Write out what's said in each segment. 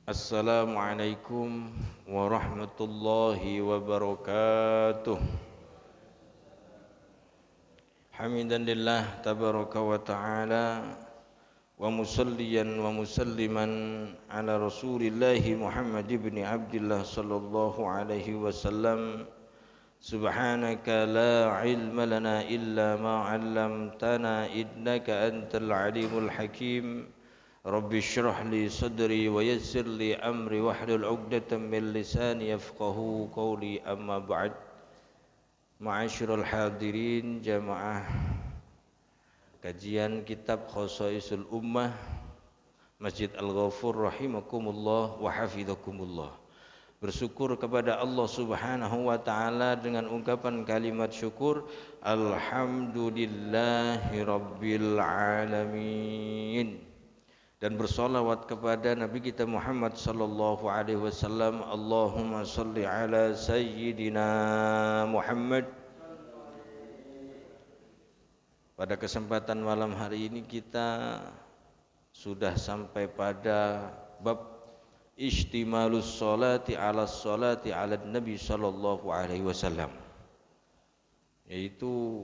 Assalamualaikum warahmatullahi wabarakatuh. Hamidan lillah tabaraka wa ta'ala wa musalliyan wa musalliman ala rasulillahi Muhammad ibn Abdullah sallallahu alaihi wasallam. Subhanaka la ilma lana illa ma 'allamtana innaka antal alimul hakim. Rabbi syrah li sadri wa yassir li amri wahlul 'uqdatam min lisani yafqahu qawli, amma ba'd. Ma'asyiral hadirin jamaah kajian kitab Khosaisul Ummah Masjid Al-Ghafur rahimakumullah wa hafidhakumullah. Bersyukur kepada Allah Subhanahu wa taala dengan ungkapan kalimat syukur, alhamdulillahi rabbil alamin. Dan bersolawat kepada Nabi kita Muhammad sallallahu alaihi wasallam. Allahumma salli ala sayyidina Muhammad. Pada kesempatan malam hari ini kita sudah sampai pada bab Ishtimalus salati ala Nabi sallallahu alaihi wasallam, yaitu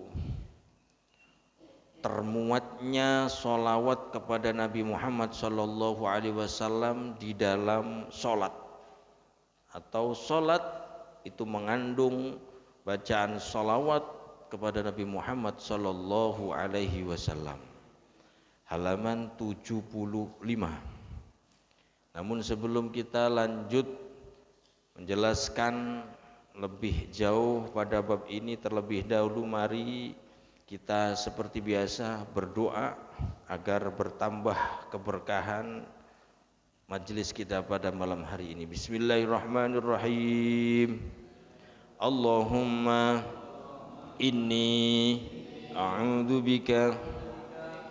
termuatnya solawat kepada Nabi Muhammad sallallahu alaihi wasallam di dalam solat, atau solat itu mengandung bacaan solawat kepada Nabi Muhammad sallallahu alaihi wasallam. Halaman 75. Namun sebelum kita lanjut menjelaskan lebih jauh pada bab ini, terlebih dahulu mari kita seperti biasa berdoa agar bertambah keberkahan majelis kita pada malam hari ini. Bismillahirrahmanirrahim. Allahumma inni a'udzubika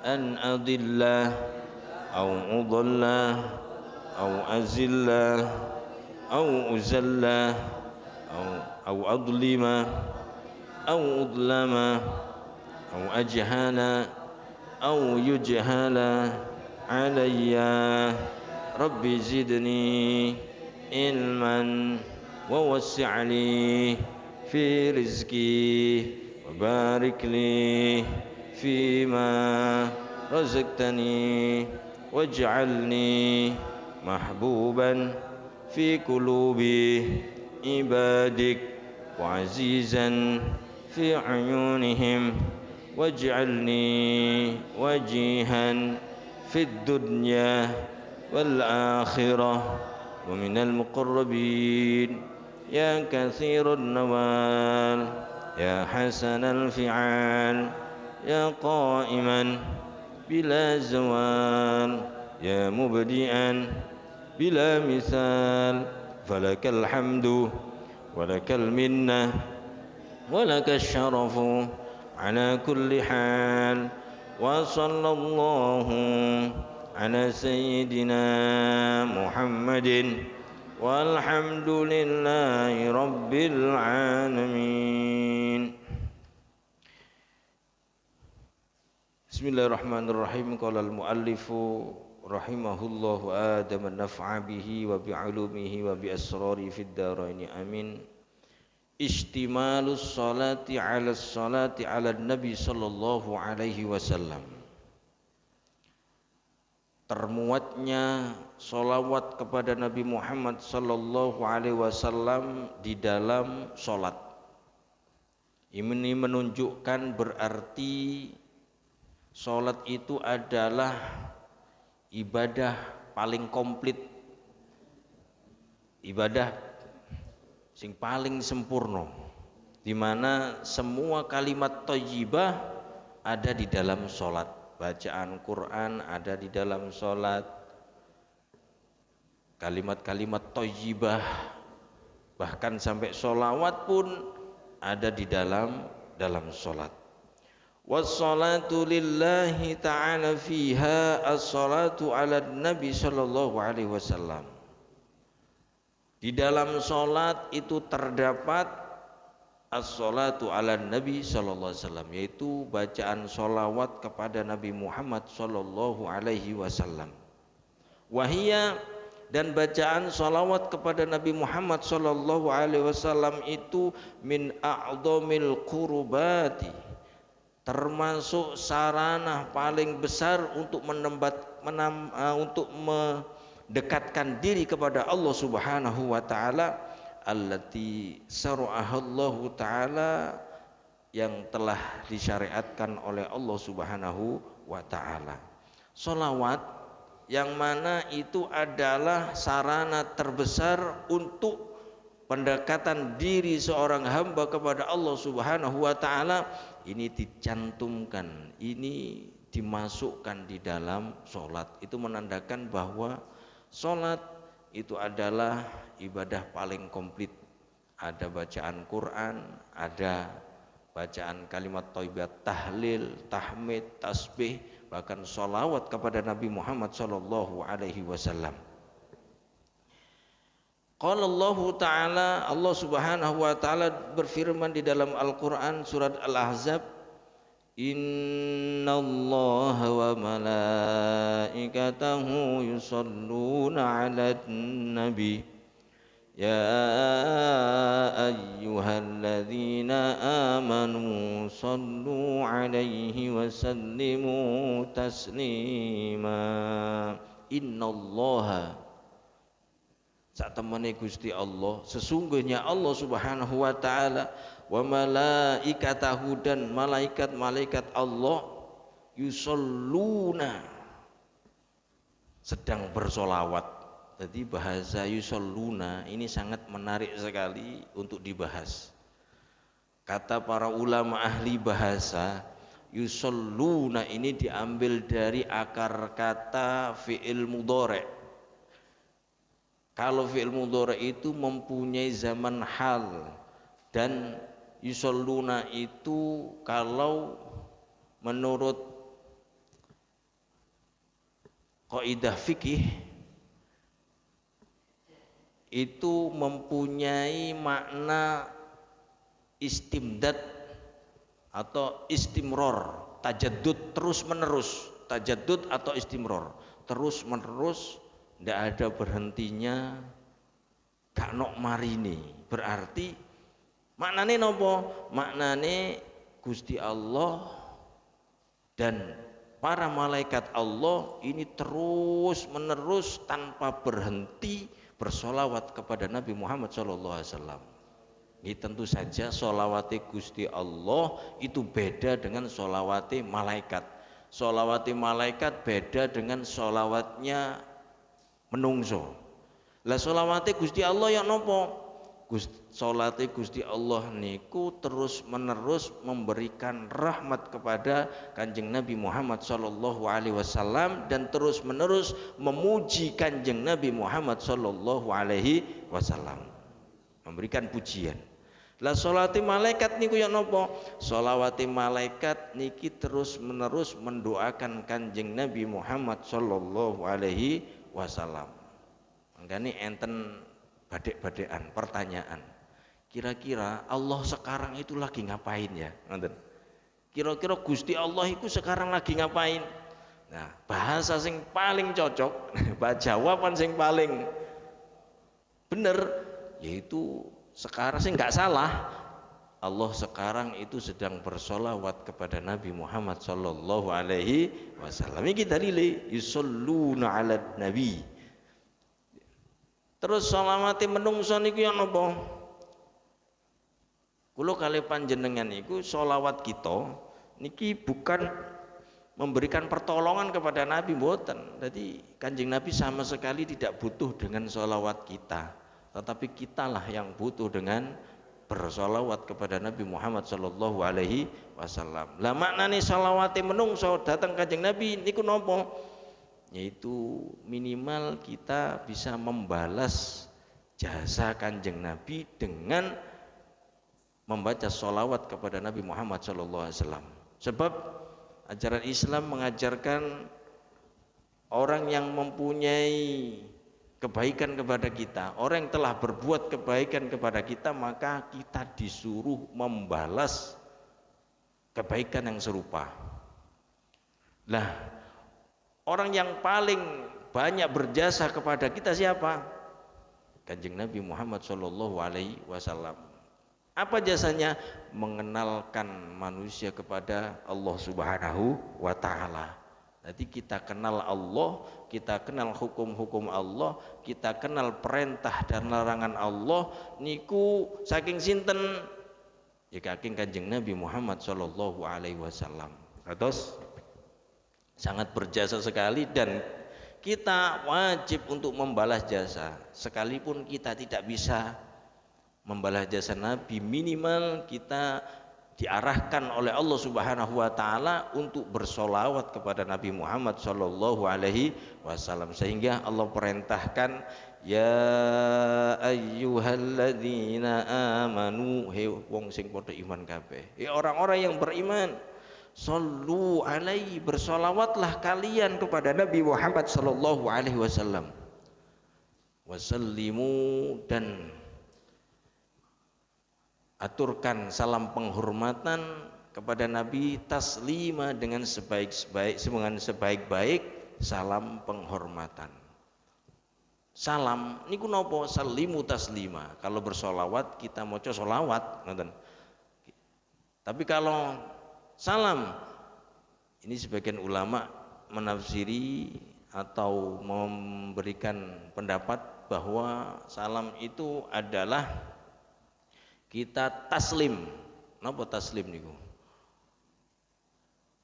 an adilla au udalla أو أزل أو أزل أو أظلم أو أظلم أو أجهل أو يجهل علي رب زدني علما ووسع لي في رزقي وبارك لي فيما رزقتني واجعلني محبوبا في قلوب عبادك وعزيزا في عيونهم واجعلني وجيها في الدنيا والآخرة ومن المقربين يا كثير النوال يا حسن الفعال يا قائما بلا زوال يا مبدئا بلا مثال فلك الحمد ولك المنة ولك الشرف على كل حال وصلى الله على سيدنا محمد والحمد لله رب العالمين. Bismillahirrahmanirrahim. Qala al-muallifu rahimahullahu adama naf'a bihi wa bi'ulumihi wa bi asrari fid dharaini amin. Ishtimalus salati ala nabi sallallahu alaihi wasallam, termuatnya solawat kepada Nabi Muhammad sallallahu alaihi wasallam di dalam solat. Ini menunjukkan berarti solat itu adalah ibadah paling komplit, ibadah sing paling sempurna, di mana semua kalimat thayyibah ada di dalam solat. Bacaan Quran ada di dalam solat, kalimat-kalimat thayyibah, bahkan sampai solawat pun ada di dalam solat. Wassalatu lillahi ta'ala fiha as-salatu ala nabi sallallahu alaihi wasallam. Di dalam salat itu terdapat as-salatu ala nabi sallallahu alaihi wasallam, yaitu bacaan salawat kepada Nabi Muhammad sallallahu alaihi wasallam. Wahia, Dan bacaan salawat kepada Nabi Muhammad sallallahu alaihi wasallam itu min a'dhamil qurbati, termasuk sarana paling besar untuk untuk mendekatkan diri kepada Allah Subhanahu wa taala, allati syara'ahallahu taala, yang telah disyariatkan oleh Allah Subhanahu wa taala. Salawat yang mana itu adalah sarana terbesar untuk pendekatan diri seorang hamba kepada Allah Subhanahu wa taala, ini dicantumkan, ini dimasukkan di dalam sholat. Itu menandakan bahwa sholat itu adalah ibadah paling komplit. Ada bacaan Quran, ada bacaan kalimat thayyibat, tahlil, tahmid, tasbih, bahkan sholawat kepada Nabi Muhammad sallallahu alaihi wasallam. Qala Allah Ta'ala, Allah Subhanahu wa taala berfirman di dalam Al-Qur'an surat Al-Ahzab, innallaha wa malaikatahu yusholluna 'alan nabi ya ayyuhalladzina amanu shallu 'alaihi wa sallimu taslima. Innallaha, sak temene Gusti Allah, sesungguhnya Allah Subhanahu wa taala, wa malaikatahu, dan malaikat-malaikat Allah, yusholluna, sedang bersolawat. Jadi bahasa yusholluna ini sangat menarik sekali untuk dibahas. Kata para ulama ahli bahasa, yusholluna ini diambil dari akar kata fi'il mudhari'. Kalau fi'il mudhari' itu mempunyai zaman hal, dan yusholluna itu kalau menurut kaidah fikih itu mempunyai makna istimdad atau istimror, tajaddud, terus menerus, tajaddud atau istimror, terus menerus, tidak ada berhentinya, gak nok marini. Berarti maknane nopo? Maknane Gusti Allah dan para malaikat Allah ini terus menerus tanpa berhenti bersolawat kepada Nabi Muhammad SAW. Ini tentu saja solawati Gusti Allah itu beda dengan solawati malaikat. Solawati malaikat beda dengan solawatnya menungso. Lah solawati Gusti Allah yang nopo? Solati Gusti Allah niku terus menerus memberikan rahmat kepada Kanjeng Nabi Muhammad sallallahu alaihi wasallam, dan terus menerus memuji Kanjeng Nabi Muhammad sallallahu alaihi wasallam, memberikan pujian. Lah solati malaikat niku ya nopo? Solawati malaikat niki terus menerus mendoakan Kanjeng Nabi Muhammad sallallahu alaihi wasallam. Mangkane enten badek-badekan pertanyaan, kira-kira Allah sekarang itu lagi ngapain ya? Kira-kira Gusti Allah itu sekarang lagi ngapain? Nah, bahasa sing paling cocok, jawaban sing paling bener, yaitu sekarang sih nggak salah, Allah sekarang itu sedang bersolawat kepada Nabi Muhammad sallallahu alaihi wasallam. Iki dalile yusholluna 'alan nabi. Terus salawati menungso niku yang napa? Kula kali panjenengan niku salawat kita niki bukan memberikan pertolongan kepada Nabi, mboten. Jadi Kanjeng Nabi sama sekali tidak butuh dengan salawat kita, tetapi kitalah yang butuh dengan bersolawat kepada Nabi Muhammad sallallahu alaihi wasallam. Lah maknane salawati menungso datang Kanjeng Nabi niku napa? Yaitu minimal kita bisa membalas jasa Kanjeng Nabi dengan membaca sholawat kepada Nabi Muhammad SAW. Sebab ajaran Islam mengajarkan orang yang mempunyai kebaikan kepada kita, orang yang telah berbuat kebaikan kepada kita, maka kita disuruh membalas kebaikan yang serupa. Nah, orang yang paling banyak berjasa kepada kita siapa? Kanjeng Nabi Muhammad Shallallahu Alaihi Wasallam. Apa jasanya? Mengenalkan manusia kepada Allah Subhanahu wa Ta'ala. Jadi kita kenal Allah, kita kenal hukum-hukum Allah, kita kenal perintah dan larangan Allah. Niku saking sinten? Ya saking Kanjeng Nabi Muhammad Shallallahu Alaihi Wasallam. Terus sangat berjasa sekali dan kita wajib untuk membalas jasa. Sekalipun kita tidak bisa membalas jasa Nabi, minimal kita diarahkan oleh Allah Subhanahu wa Ta'ala untuk bersolawat kepada Nabi Muhammad Sallallahu Alaihi Wasallam, sehingga Allah perintahkan, ya ayyuhalladzina amanu, he wong sing padha iman kabeh, orang-orang yang beriman, sallu alaihi, bersolawatlah kalian kepada Nabi Muhammad Sallallahu Alaihi Wasallam, wasallimu, dan aturkan salam penghormatan kepada Nabi, taslima, dengan sebaik-baik salam penghormatan. Salam niku napa? Salimu taslima. Kalau bersolawat kita maca solawat, ngoten. Tapi kalau salam, ini sebagian ulama menafsiri atau memberikan pendapat bahwa salam itu adalah kita taslim. Napa taslim niku?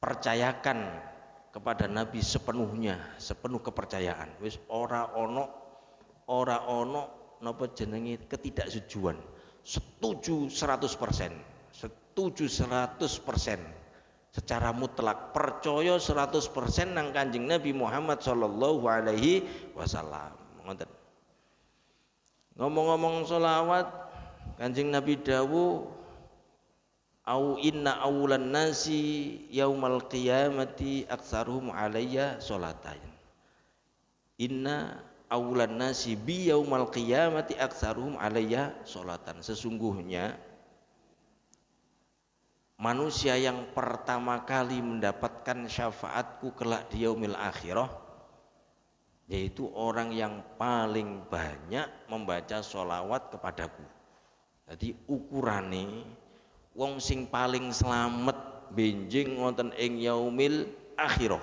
Percayakan kepada Nabi sepenuhnya, sepenuh kepercayaan. Wis ora ono napa jenenge ketidaksetujuan. Setuju 100%. Setuju 100%. Secara mutlak percaya 100% nang Kanjeng Nabi Muhammad Sallallahu Alaihi Wasallam. Ngoten. Ngomong-ngomong selawat, Kanjeng Nabi dawuh, au inna awulan nasi yaumal qiyamati aktsaruhum alayya sholatan. Inna awulan nasi bi yaumal qiyamati aktsaruhum alayya sholatan. Sesungguhnya manusia yang pertama kali mendapatkan syafaatku kelak di yaumil akhirah, yaitu orang yang paling banyak membaca sholawat kepadaku. Jadi ukurane wong sing paling selamat benjing wonten ing yaumil akhirah.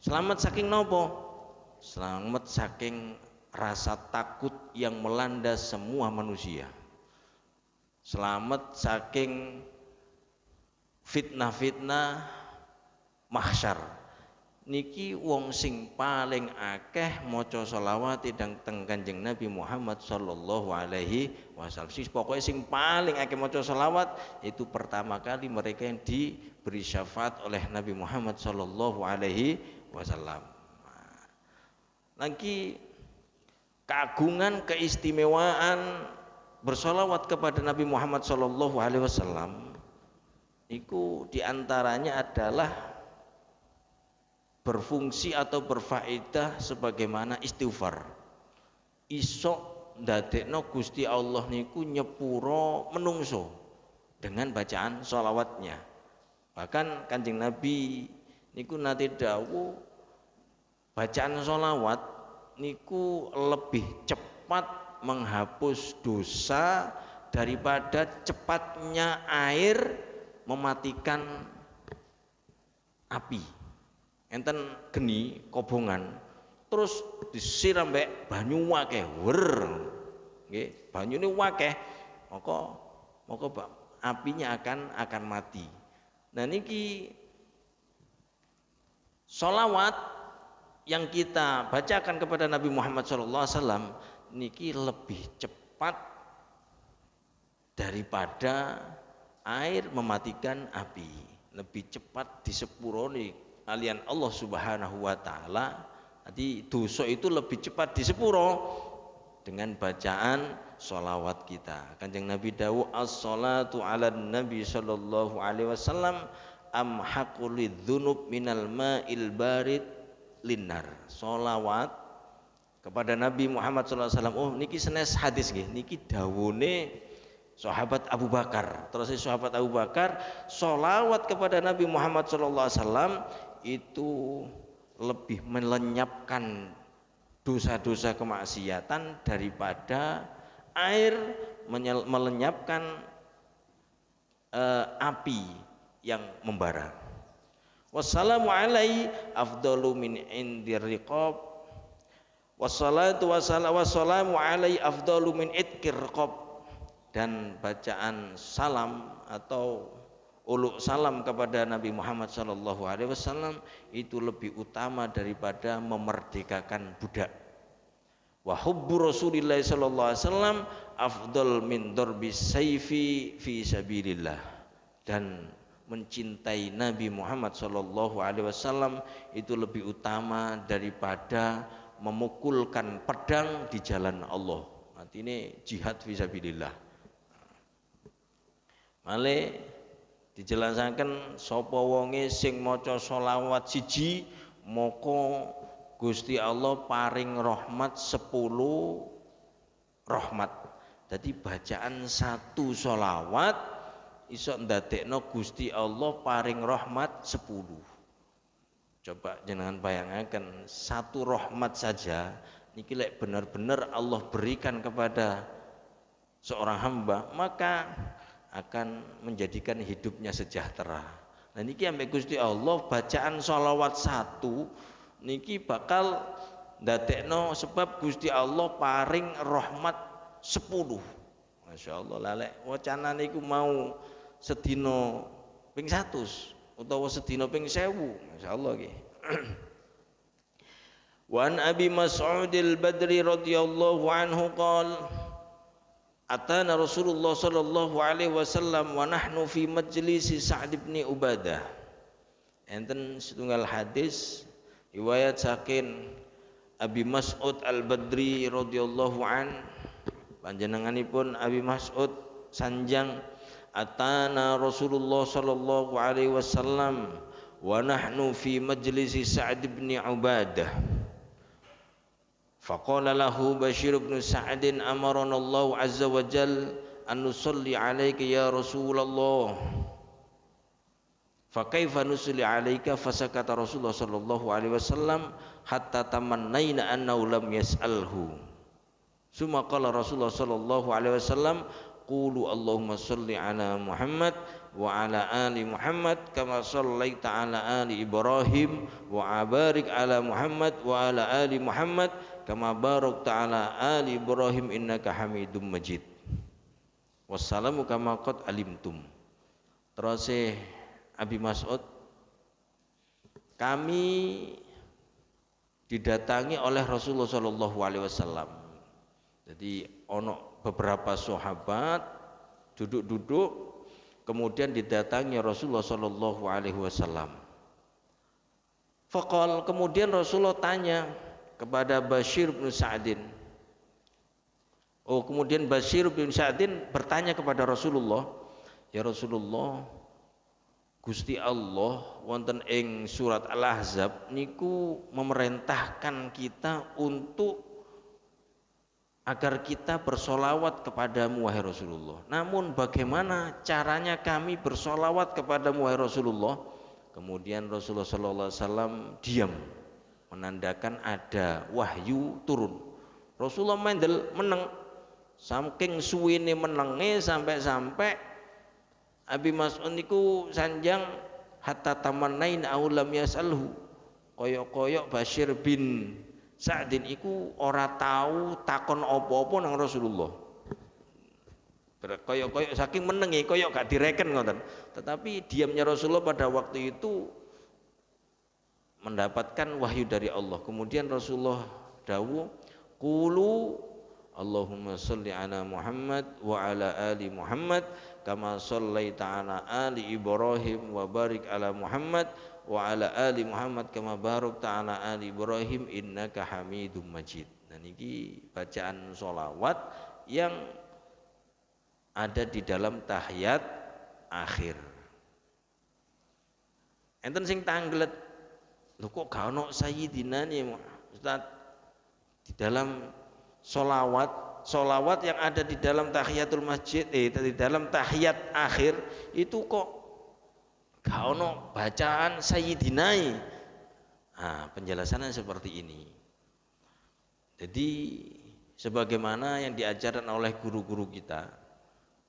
Selamat saking nopo? Selamat saking rasa takut yang melanda semua manusia. Selamat saking fitnah-fitnah mahsyar. Niki wong sing paling akeh maca selawat teng Kanjeng Nabi Muhammad Sallallahu Alaihi Wasallam. Pokoknya sing paling akeh maca selawat itu pertama kali mereka yang diberi syafaat oleh Nabi Muhammad Sallallahu Alaihi Wasallam. Lagi keagungan, keistimewaan bersolawat kepada Nabi Muhammad Sallallahu Alaihi Wasallam itu diantaranya adalah berfungsi atau berfaedah sebagaimana istighfar. Isok ndadekno Gusti Allah niku nyepuro menungso dengan bacaan sholawatnya. Bahkan Kanjeng Nabi niku nate dawuh, bacaan sholawat niku lebih cepat menghapus dosa daripada cepatnya air mematikan api. Enten geni kobongan terus disiram mbek banyu wakeh, nggih, banyune wakeh, maka apinya akan mati. Nah niki sholawat yang kita bacakan kepada Nabi Muhammad SAW niki lebih cepat daripada air mematikan api, lebih cepat disepuroni kalian Allah Subhanahu wa Ta'ala. Jadi dosa itu lebih cepat disepuro dengan bacaan sholawat kita. Kanjeng Nabi dawuh, as-sholatu ala nabi sallallahu alaihi wasallam amhaqul lidzunub minal ma'il barid linnar. Sholawat kepada Nabi Muhammad sallallahu alaihi wasallam, oh niki senes hadis nggih, niki dawune sahabat Abu Bakar. Terus sahabat Abu Bakar sholawat kepada Nabi Muhammad sallallahu alaihi wasallam itu lebih melenyapkan dosa-dosa kemaksiatan daripada air melenyapkan api yang membara. Wassalamu alaihi afdalu min indir riqab. Wassalatu wassalamu alaihi afdalu min itqir riqab. Dan bacaan salam atau uluk salam kepada Nabi Muhammad sallallahu alaihi wasallam itu lebih utama daripada memerdekakan budak. Wa hubbu Rasulillah sallallahu alaihi wasallam afdal min darbis sayfi fi sabilillah. Dan mencintai Nabi Muhammad sallallahu alaihi wasallam itu lebih utama daripada memukulkan pedang di jalan Allah. Artinya jihad fi sabilillah. Male dijelasaken sapa wonge sing maca sholawat siji moko Gusti Allah paring rahmat 10 rahmat. Jadi bacaan satu sholawat iso ndadekno Gusti Allah paring rahmat 10. Coba jenengan bayangaken satu rahmat saja niki lek benar-benar Allah berikan kepada seorang hamba maka akan menjadikan hidupnya sejahtera. Nah niki ambek Gusti Allah bacaan sholawat satu niki bakal ndadekno sebab Gusti Allah paring rahmat 10. Masya Allah lalek wacana niku mau sedina ping 100 utawa sedina ping 1000. Masya Allah nggih. Wa an Abi Mas'udil Badri radhiyallahu anhu qala Atana Rasulullah sallallahu alaihi wasallam wa nahnu fi majlisi Sa'd bin Ubadah. Enten setunggal hadis riwayat saking Abi Mas'ud Al-Badri radhiyallahu an panjenenganipun Abi Mas'ud sanjang atana Rasulullah sallallahu alaihi wasallam wa nahnu fi majlisi Sa'd bin Ubadah. Faqala lahu Bashir bin Sa'd amarana Allah azza wa jal an nusalli alayka ya Rasulullah. Fa kaifa nusalli alayka fasakata Rasulullah sallallahu alaihi wasallam hatta tamannaina annahu lam yas'alhu. Summa qala Rasulullah sallallahu alaihi wasallam qulu Allahumma salli ala Muhammad wa ala ali Muhammad kama sallaita ala ali Ibrahim wa barik ala Muhammad wa ala ali Muhammad kama barakta ala ali Ibrahim innaka Hamidum Majid. Wassalamu kama qad alimtum. Terus Abi Mas'ud, kami didatangi oleh Rasulullah sallallahu alaihi wasallam. Jadi ono beberapa sahabat duduk-duduk kemudian didatangi Rasulullah sallallahu alaihi wasallam. Faqal, kemudian Rasulullah tanya kepada Bashir bin Sa'din. Kemudian Bashir bin Sa'din bertanya kepada Rasulullah, ya Rasulullah, Gusti Allah wonten ing surat Al-Ahzab niku memerintahkan kita untuk agar kita bersolawat kepadamu wahai Rasulullah. Namun bagaimana caranya kami bersolawat kepadamu wahai Rasulullah? Kemudian Rasulullah sallallahu alaihi wasallam diam, menandakan ada wahyu turun. Rasulullah meneng saking suwine menenge sampai Abi Mas'ud niku sanjang hatta tamannain aulam yasalhu. Koyok-koyok Bashir bin Sa'din iku ora tahu takon apa-apa nang Rasulullah. Koyok-koyok saking menengi koyok gak direken ngoten. Tetapi diamnya Rasulullah pada waktu itu mendapatkan wahyu dari Allah. Kemudian Rasulullah dawuh, qulu Allahumma sholli ala Muhammad wa ala ali Muhammad kama shallaita ala ali Ibrahim wa barik ala Muhammad wa ala ali Muhammad kama barakta ala ali Ibrahim innaka Hamidum Majid. Nah niki bacaan sholawat yang ada di dalam tahiyat akhir. Enten sing tanglet, lho kok gak ono sayyidina nih Ustaz di dalam sholawat yang ada di dalam tahiyatul masjid di dalam tahiyat akhir itu kok gak ono bacaan sayyidina. Penjelasannya seperti ini. Jadi sebagaimana yang diajarkan oleh guru-guru kita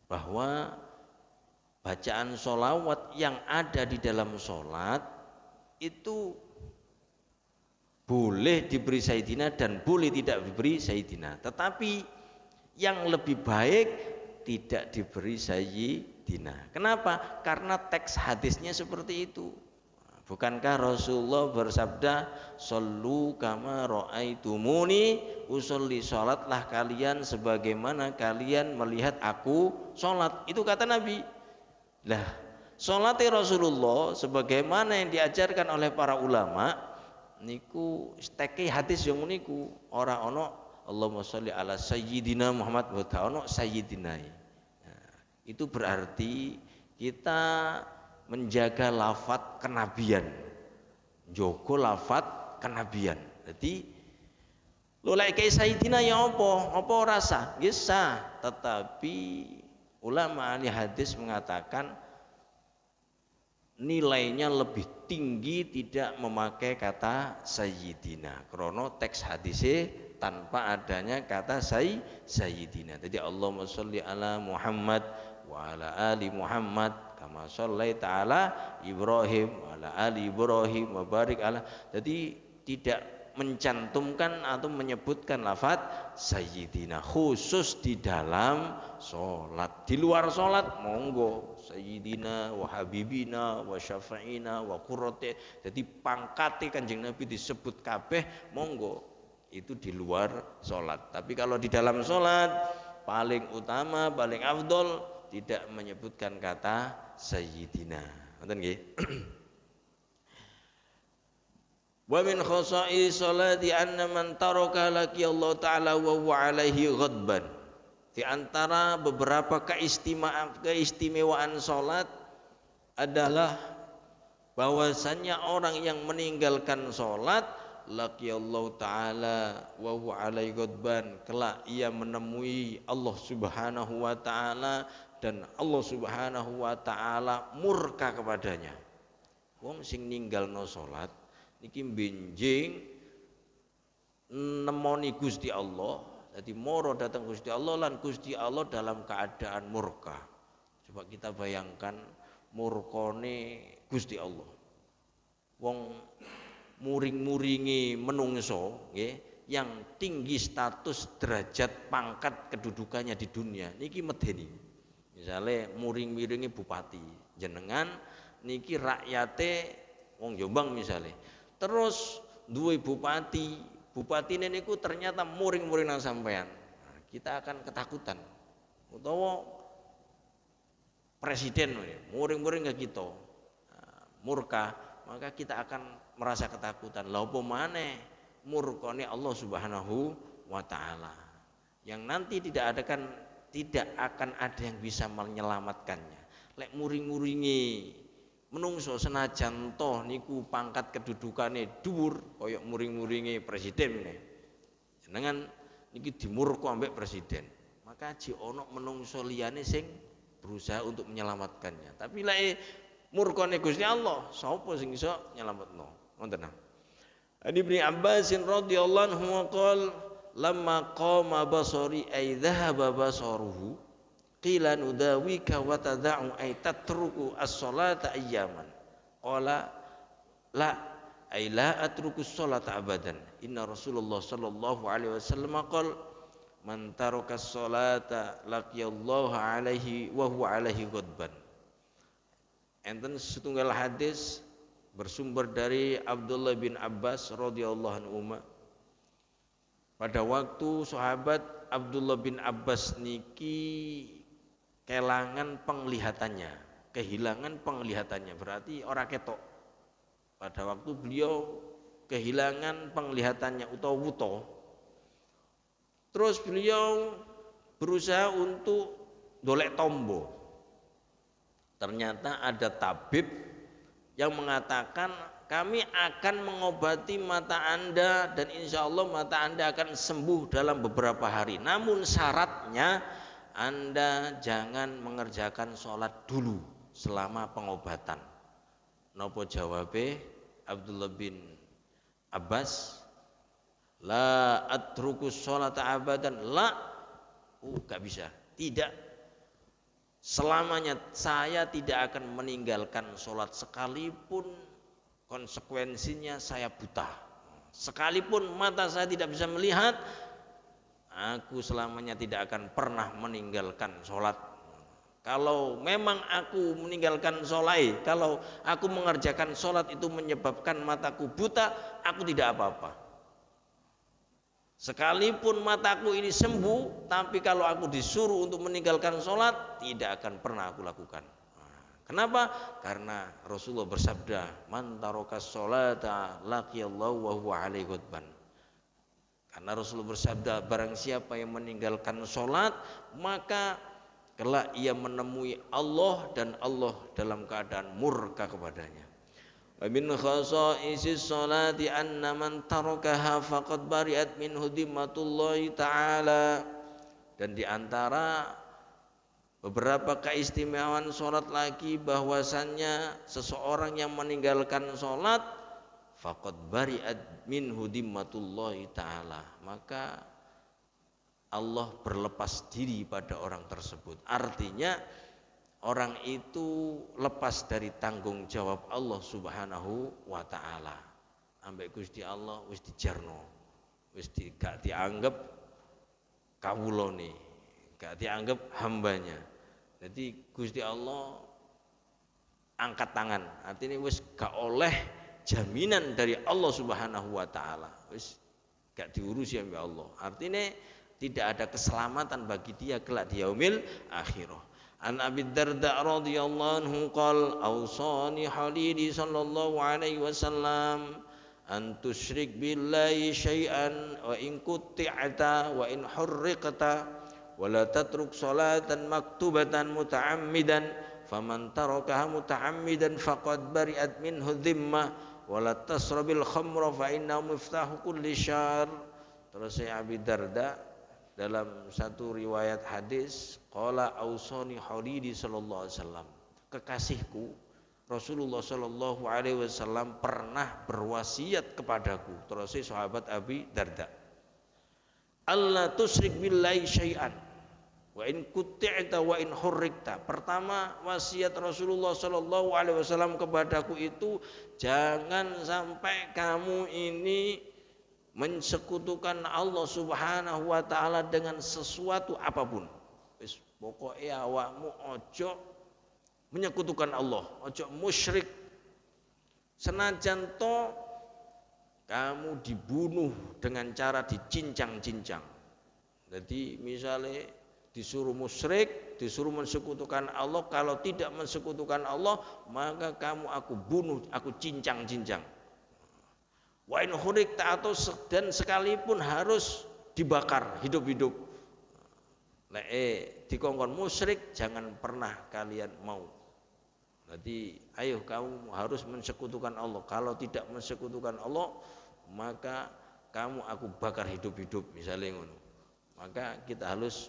bahwa bacaan sholawat yang ada di dalam sholat itu boleh diberi sayyidina dan boleh tidak diberi sayyidina, tetapi yang lebih baik tidak diberi sayyidina. Kenapa? Karena teks hadisnya seperti itu. Bukankah Rasulullah bersabda, "Shollu kama ra'aitumuni usolli," salatlah kalian sebagaimana kalian melihat aku salat. Itu kata Nabi. Lah, salatnya Rasulullah sebagaimana yang diajarkan oleh para ulama niku steke hadis yang niku ora ono Allahumma sholli ala sayyidina Muhammad wa ta'ala sayyidina. Nah, itu berarti kita menjaga lafadz kenabian, jogo lafadz kenabian. Jadi lho lek sayyidina ya apa rasa bisa, tetapi ulama ahli hadis mengatakan nilainya lebih tinggi tidak memakai kata sayyidina karena teks hadisnya tanpa adanya kata sayyidina. Jadi Allahumma sholli ala Muhammad wa ala ali Muhammad kama shallaita ala Ibrahim wa ala ali Ibrahim wa barik ala. Jadi tidak mencantumkan atau menyebutkan lafaz sayyidina khusus di dalam sholat. Di luar sholat monggo sayyidina wa habibina wa syafa'ina wa qurrati. Jadi pangkate Kanjeng Nabi disebut kabeh monggo, itu di luar sholat. Tapi kalau di dalam sholat paling utama, paling afdol tidak menyebutkan kata sayyidina. Ngoten nggih. Wa min khosai sholati anna man taraka laki Allah ta'ala wa huwa alaihi ghadban. Di antara beberapa keistimewaan sholat adalah bahwasannya orang yang meninggalkan sholat laki Allah ta'ala wa huwa alaihi ghadban, kelak ia menemui Allah subhanahu wa ta'ala dan Allah subhanahu wa ta'ala murka kepadanya. Wong sing ninggalno sholat niki benjing nemoni Gusti Allah, jadi moro datang Gusti Allah lan Gusti Allah dalam keadaan murka. Coba kita bayangkan murkone Gusti Allah. Wong muring-muringi menungso nggih yang tinggi status derajat pangkat kedudukannya di dunia niki medeni. Misalnya muring-muringi bupati, jenengan niki rakyate wong Jombang misalnya. Terus duwe bupati ini niku ternyata muring-muring nang sampean. Nah, kita akan ketakutan. Utawa presiden muring-muring ke kita. Nah, murka, maka kita akan merasa ketakutan. Lah apa maneh murkane Allah Subhanahu wa taala. Yang nanti tidak akan ada yang bisa menyelamatkannya. Lek muring-muringi menungso senajan toh niku pangkat kedudukane dhuwur kaya muring-muringi presiden jenengan niki dimurka ambek presiden, maka ji ana menungso liyane sing berusaha untuk menyelamatkannya. Tapi lek murkane Gusti Allah sapa sing iso nyelametno? Ngoten. Ibnu Abbas radhiyallahu anhu qol lamma qama basari ay dhahaba basaruhu qila nudawika wa tada'u ay tatruku as-salata ayyaman qala la ay la atruku as-salata abadan inna Rasulullah sallallahu alaihi wasallam qala man taraka as-salata laqiyallahu alaihi wa huwa alaihi ghadban. Enten setunggal hadis bersumber dari Abdullah bin Abbas radhiyallahu anhu. Pada waktu sahabat Abdullah bin Abbas niki kehilangan penglihatannya, berarti orang ketok. Pada waktu beliau kehilangan penglihatannya utawa wuta, terus beliau berusaha untuk dolek tombo. Ternyata ada tabib yang mengatakan kami akan mengobati mata Anda dan insya Allah mata Anda akan sembuh dalam beberapa hari. Namun syaratnya Anda jangan mengerjakan sholat dulu selama pengobatan. Nopo jawabe Abdullah bin Abbas? La atruku sholata abadan. La, gak bisa. Tidak. Selamanya saya tidak akan meninggalkan sholat sekalipun konsekuensinya saya buta. Sekalipun mata saya tidak bisa melihat, aku selamanya tidak akan pernah meninggalkan sholat. Kalau memang aku meninggalkan sholat, kalau aku mengerjakan sholat itu menyebabkan mataku buta, aku tidak apa-apa. Sekalipun mataku ini sembuh, tapi kalau aku disuruh untuk meninggalkan sholat, tidak akan pernah aku lakukan. Kenapa? Karena Rasulullah bersabda, man taraka sholata laqiyallahu wa huwa alaihi ghadban. Karena Rasulullah bersabda, barang siapa yang meninggalkan sholat, maka kelak ia menemui Allah dan Allah dalam keadaan murka kepadanya. Wa min khasaisis sholati anna man tarakaha faqad bari'at minhu dhimmatullahi ta'ala. Dan di antara beberapa keistimewaan sholat lagi bahwasannya seseorang yang meninggalkan sholat faqad bari'at minhu dhimmatullahi ta'ala, maka Allah berlepas diri pada orang tersebut. Artinya orang itu lepas dari tanggung jawab Allah Subhanahu wa ta'ala. Ambek Gusti Allah wis dijarno, wis gak dianggap kawulane, gak dianggap hambanya. Jadi Gusti Allah angkat tangan, artinya wis gak oleh jaminan dari Allah Subhanahu wa ta'ala, wis gak diurusi oleh Allah. Artinya tidak ada keselamatan bagi dia kelak di yaumil akhirah. An Abi Darda radhiyallahu anhu qala awsani halili sallallahu alaihi wasallam an tusyrik billahi syai'an wa in qutti'ata wa in hurriqta wa la tatruk salatan maktubatan muta'ammidan faman tarakaha muta'ammidan faqad bari'at minhu dhimmah wa la tasrabil khamra fa innahu miftahu kulli syarr. Terus saya Abi Darda dalam satu riwayat hadis, qala ausani halili sallallahu alaihi wasallam, kekasihku Rasulullah sallallahu alaihi wasallam pernah berwasiat kepadaku. Terus sahabat Abi Darda, Allah tusyrik billahi syai'an wa in qutti'ta wa in hurrikta. Pertama, wasiat Rasulullah sallallahu alaihi wasallam kepadaku itu, jangan sampai kamu ini mensekutukan Allah Subhanahu wa ta'ala dengan sesuatu apapun. Wis pokoke awakmu ojo menyekutukan Allah, ojo musyrik. Senajan to kamu dibunuh dengan cara dicincang-cincang. Jadi misalnya disuruh musyrik, disuruh mensekutukan Allah, kalau tidak mensekutukan Allah, maka kamu aku bunuh, aku cincang-cincang. Wa in hurikta, atau dan sekalipun harus dibakar hidup-hidup. Dikongkon musyrik, jangan pernah kalian mau. Jadi ayo kamu harus mensekutukan Allah. Kalau tidak mensekutukan Allah, maka kamu aku bakar hidup-hidup, misalnya ngono. Maka kita harus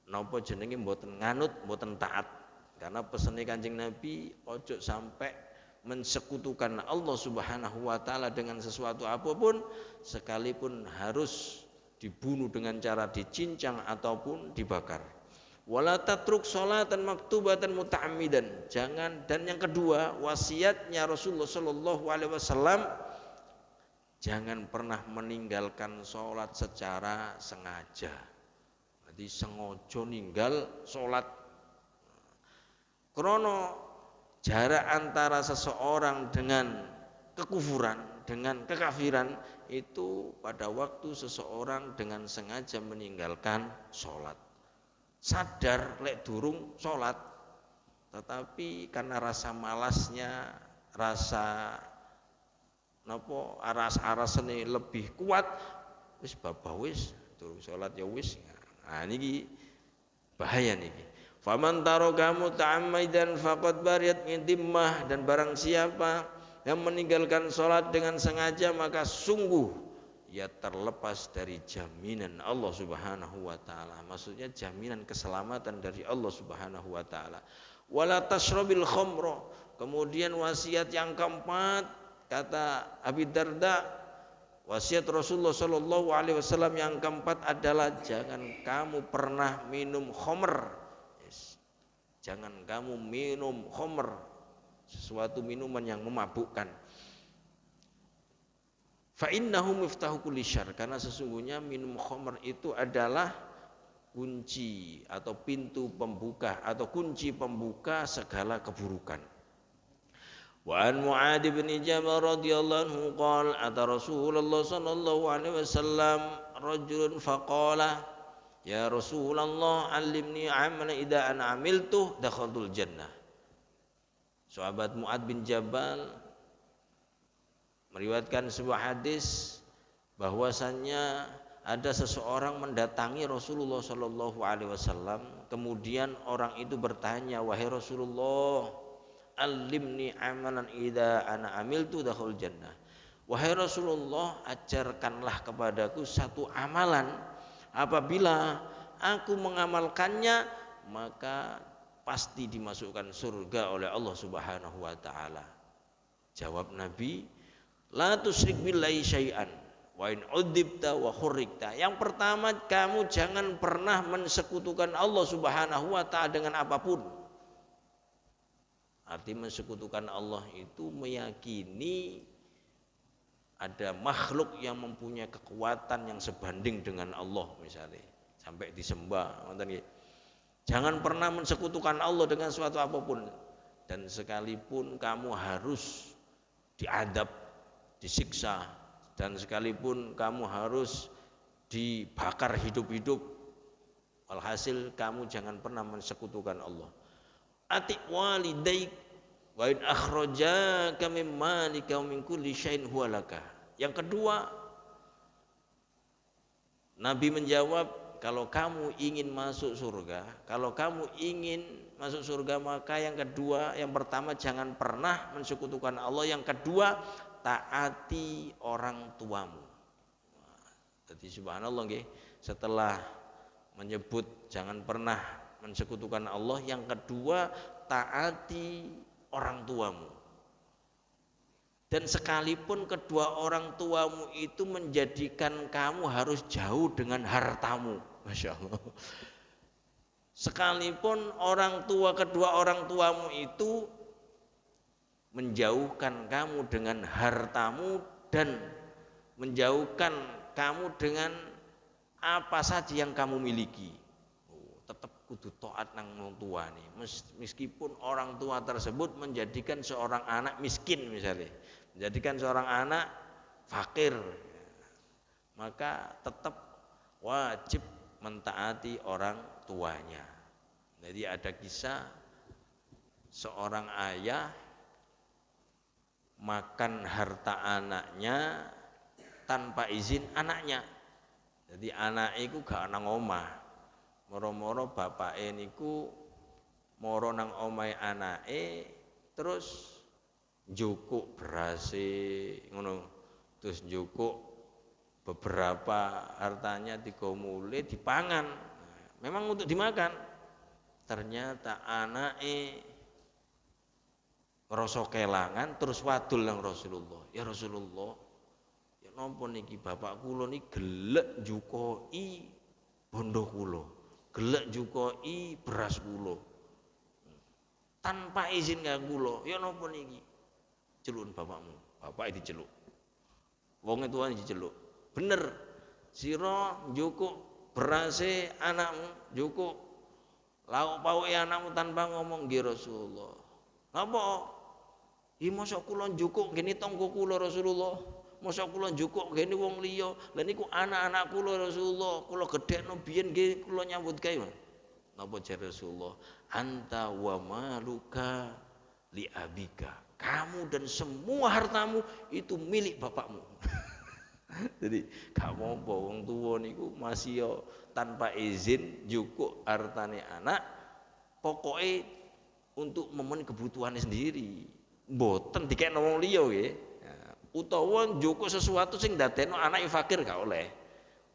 napa jenenge mboten nganut, mboten taat. Karena pesan Kanjeng Nabi, ojo sampai mensekutukan Allah Subhanahu wa ta'ala dengan sesuatu apapun, sekalipun harus dibunuh dengan cara dicincang ataupun dibakar. Wala tatruk sholatan maktubatan muta'ammidan. Jangan. Dan yang kedua, wasiatnya Rasulullah sallallahu alaihi wasallam, jangan pernah meninggalkan sholat secara sengaja. Jadi sengaja ninggal sholat. Krono jarak antara seseorang dengan kekufuran, dengan kekafiran itu pada waktu seseorang dengan sengaja meninggalkan sholat. Sadar lek durung sholat, tetapi karena rasa malasnya, rasa napa aras-arasane lebih kuat, wis babah wis durung sholat ya wis. Nah niki bahaya niki. Faman taraka muta'ammidan faqad bariyat min dhimmah. Dan barang siapa yang meninggalkan sholat dengan sengaja, maka sungguh ia terlepas dari jaminan Allah Subhanahu wa ta'ala. Maksudnya jaminan keselamatan dari Allah Subhanahu wa ta'ala. Wala tashrabil khamra. Kemudian wasiat yang keempat, kata Abi Darda, Wasiat Rasulullah Shallallahu Alaihi Wasallam yang keempat adalah jangan kamu pernah minum khamr. Yes. Jangan kamu minum khamr, sesuatu minuman yang memabukkan. Fa innahu miftahu kulli syarr, karena sesungguhnya minum khamr itu adalah kunci atau pintu pembuka atau kunci pembuka segala keburukan. Wa an Mu'adz bin Jabal radhiyallahu anhu qala ata Rasulullah sallallahu alaihi wasallam rajulun faqala ya Rasulullah allimni amalan idza ana amiltu dakhaltul jannah. Sahabat Mu'adz bin Jabal meriwayatkan sebuah hadis bahwasannya ada seseorang mendatangi Rasulullah sallallahu alaihi wasallam, kemudian orang itu bertanya, wahai Rasulullah, alimni amalan idza ana amiltu dakhul jannah. Wahai Rasulullah, ajarkanlah kepadaku satu amalan, apabila aku mengamalkannya maka pasti dimasukkan surga oleh Allah Subhanahu wa taala. Jawab Nabi, la tusyrik billahi syai'an wa in udzibta wa khurrikta. Yang pertama, kamu jangan pernah mensekutukan Allah Subhanahu wa taala dengan apapun. Arti mensekutukan Allah itu meyakini ada makhluk yang mempunyai kekuatan yang sebanding dengan Allah, misalnya sampai disembah. Jangan pernah mensekutukan Allah dengan suatu apapun, dan sekalipun kamu harus diadab, disiksa, dan sekalipun kamu harus dibakar hidup-hidup, walhasil kamu jangan pernah mensekutukan Allah. Ati walidaik wa in akhrajaka min malika wa min kulli syai'in huwa laka. Yang kedua, Nabi menjawab, kalau kamu ingin masuk surga, maka yang kedua, yang pertama jangan pernah mensekutukan Allah, yang kedua taati orang tuamu. Jadi subhanallah nggih, setelah menyebut jangan pernah mensekutukan Allah, yang kedua taati orang tuamu. Dan sekalipun kedua orang tuamu itu menjadikan kamu harus jauh dengan hartamu, Masya Allah. Sekalipun kedua orang tuamu itu menjauhkan kamu dengan hartamu dan menjauhkan kamu dengan apa saja yang kamu miliki, tetap kudu taat nang wong tua nih, meskipun orang tua tersebut menjadikan seorang anak miskin, misalnya menjadikan seorang anak fakir, maka tetap wajib mentaati orang tuanya. Jadi ada kisah seorang ayah makan harta anaknya tanpa izin anaknya. Jadi anak itu gak nang omah, moro-moro bapake niku moro nang omahe anake, terus njukuk berase ngono, terus njukuk beberapa hartanya digomule dipangan, memang untuk dimakan. Ternyata anake ngrasa kelangan terus wadul nang Rasulullah, ya Rasulullah, ya napa niki bapak kula niki gelek njukoki bondo kula, gelek njukoki beras kula tanpa izin kang kula, ya napa niki? Celuk bapakmu, bapak diceluk, wong tuane diceluk. Bener, sira njukuk berase anakmu, njukuk lauk pauke anakmu tanpa ngomong nggih Rasulullah. Napa? Mosok kula njukuk ngene tangga kula Rasulullah, mosok kula njukuk ngene wong liya. Lah niku anak-anak kula Rasulullah, kula gedhekno biyen nggih kula nyambut gawe. Napa jare Rasulullah? Anta wa maluka li abika. Kamu dan semua hartamu itu milik bapakmu. Jadi kamu wong tuwa niku masih yo tanpa izin njukuk hartane anak, pokoknya untuk memenuhi kebutuhannya sendiri, mboten dikekno wong liya nggih. Utawa njukuk sesuatu sing ndadekno anake fakir gak oleh,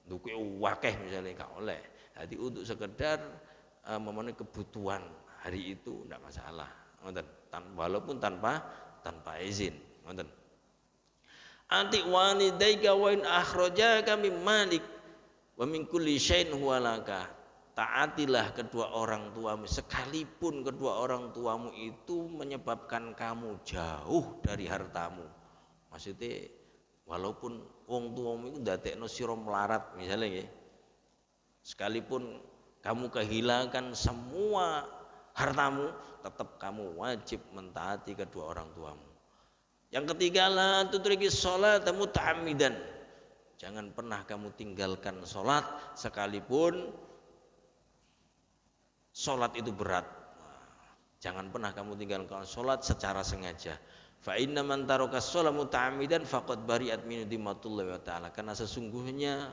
ndukuke akeh misalnya gak oleh. Jadi untuk sekedar memenuhi kebutuhan hari itu ndak masalah, ngoten, walaupun tanpa izin, ngoten. Ati walidaika wa in akhrajaka min malik wa min kulli syai'in huwa laka. Taatilah kedua orang tuamu sekalipun kedua orang tuamu itu menyebabkan kamu jauh dari hartamu. Maksudnya walaupun wong tuamu itu ndadekno sira melarat misalnya nggih. Sekalipun kamu kehilangan semua hartamu, tetap kamu wajib mentaati kedua orang tuamu. Yang ketiga, la tutriki sholat muta'ammidan. Jangan pernah kamu tinggalkan sholat sekalipun sholat itu berat. Jangan pernah kamu tinggalkan sholat secara sengaja. Fa inna man taraka sholat muta'ammidan faqad bari'at min dhimmatullah wa ta'ala. Karena sesungguhnya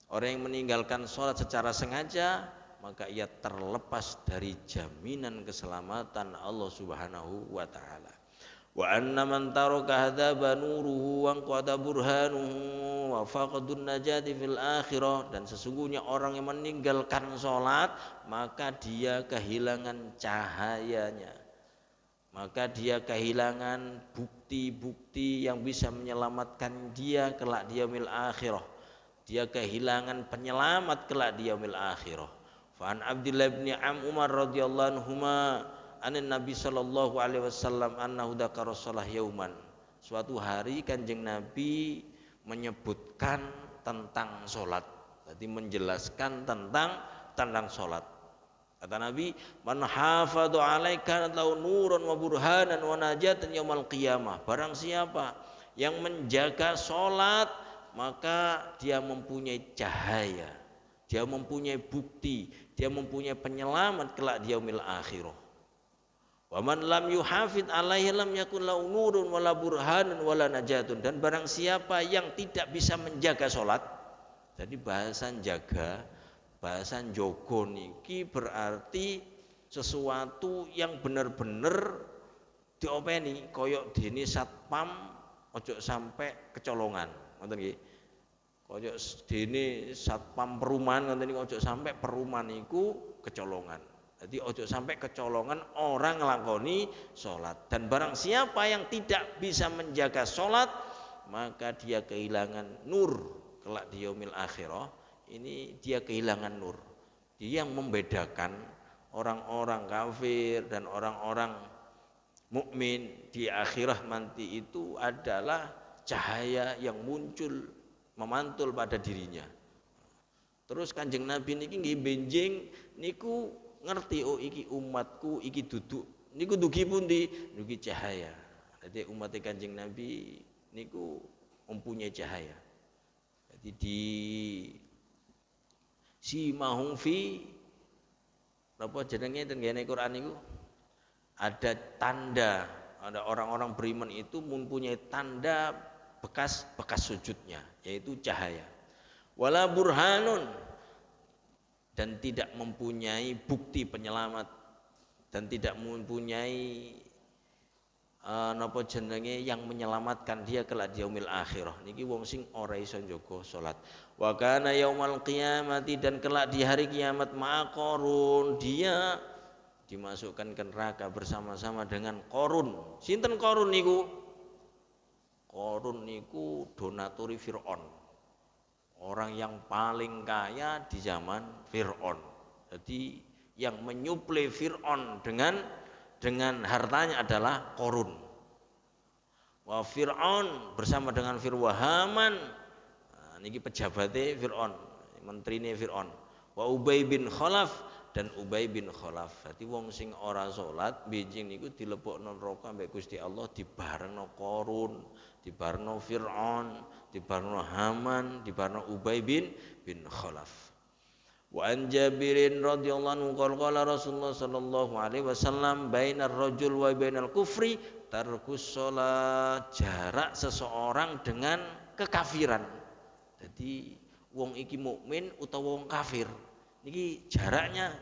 orang yang meninggalkan sholat secara sengaja, maka ia terlepas dari jaminan keselamatan Allah Subhanahu wa ta'ala. Wa anna man taraka hadzaba nuruhu wa qada burhanuhu wa faqadun najati fil akhirah. Dan sesungguhnya orang yang meninggalkan sholat, maka dia kehilangan cahayanya, maka dia kehilangan bukti-bukti yang bisa menyelamatkan dia kelak di yaumil akhirah. Dia kehilangan penyelamat kelak di yaumil akhirah. Fa an Abdullah bin Umar radhiyallahu anhuma anin Nabi sallallahu alaihi wasallam annahu dzakara shalah yauman. Suatu hari Kanjeng Nabi menyebutkan tentang salat. Jadi menjelaskan tentang salat. Kata Nabi, "Man hafadhu 'alaika lahu nurun wa burhanan wa najatan yaumal qiyamah." Barang siapa yang menjaga salat, maka dia mempunyai cahaya, dia mempunyai bukti, dia mempunyai penyelamat kelak di yaumil akhirah. Wa man lam yuhafid alaihi lam yakun lahu nurun wala burhanun wala najatun. Dan barang siapa yang tidak bisa menjaga salat, jadi bahasan jaga, bahasan jogo niki berarti sesuatu yang benar-benar diopeni, koyok dene satpam ojo sampai kecolongan, ngoten nggih. Koyok dene satpam perumahan ngoten niku ojo sampai perumahan niku kecolongan. Jadi ojo sampai kecolongan orang nglakoni salat. Dan barang siapa yang tidak bisa menjaga salat, maka dia kehilangan nur kelak di yaumil akhirah. Ini dia kehilangan nur. Dia yang membedakan orang-orang kafir dan orang-orang mukmin di akhirat nanti itu adalah cahaya yang muncul memantul pada dirinya. Terus Kanjeng Nabi niki nggih benjing niku ngerti, oh iki umatku iki duduk niku dugi pundi, dugi cahaya. Jadi umat Kanjeng Nabi niku mempunyai cahaya. Jadi di simahum fi apa jenenge teng ngene Quran niku ada tanda, ada orang-orang beriman itu mempunyai tanda bekas sujudnya, yaitu cahaya. Wala burhanun, dan tidak mempunyai bukti penyelamat, dan tidak mempunyai napa jenenge yang menyelamatkan dia kelak di yaumil akhirah. Niki wong sing ora iso njaga salat. Wa kana yaumal qiyamati, dan kelak di hari kiamat maqarun, dia dimasukkan ke neraka bersama-sama dengan Qarun. Sinten Qarun niku? Qarun niku donatur Firaun. Orang yang paling kaya di zaman Fir'aun. Jadi yang menyuplai Fir'aun dengan hartanya adalah Qarun. Wa Fir'aun bersama dengan Haman, nah, niki pejabatnya Fir'aun, menterine Fir'aun. Wa Ubay bin Khalaf, dan Ubay bin Khalaf. Jadi wong sing ora salat benjing niku dilebokno neraka ambek Gusti Allah, dibarengno Qarun, dibarengno Fir'aun, dibarengno Haman, dibarengno Ubay bin Khalaf. Wa an Jabirin radhiyallahu anhu qala Rasulullah sallallahu alaihi wasallam bainar rajul wa bainal kufri tarkus shalah, jarak seseorang dengan kekafiran. Jadi wong iki mukmin utawa wong kafir niki jaraknya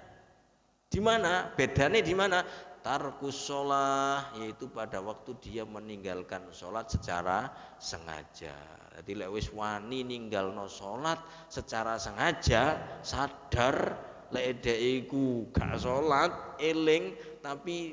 di mana? Bedane di mana? Tarkus shalah, yaitu pada waktu dia meninggalkan salat secara sengaja. Jadi lek wis wani ninggalno salat secara sengaja, sadar lek dhek iku gak salat, eling tapi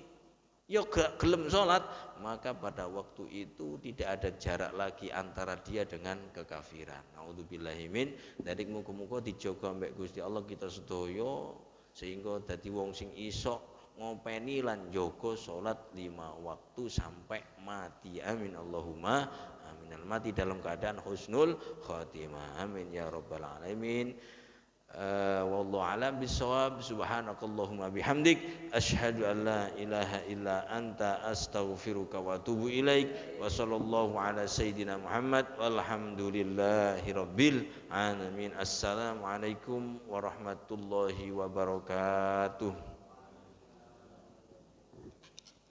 yo gak gelem salat, maka pada waktu itu tidak ada jarak lagi antara dia dengan kekafiran. Nauzubillahi min dzalik. Muga-muga dijaga mbek Gusti Allah kita sedaya sehingga dadi wong sing iso ngopeni lan jaga salat 5 waktu sampai mati. Amin Allahumma amin. Mati dalam keadaan husnul khatimah. Amin ya rabbal alamin. Wallahu alam bisawab. Subhanakallahumma bihamdik asyhadu an la ilaha illa anta astaghfiruka wa atubu ilaik. Wa sallallahu ala sayidina Muhammad walhamdulillahi rabbil alamin. Assalamualaikum warahmatullahi wabarakatuh.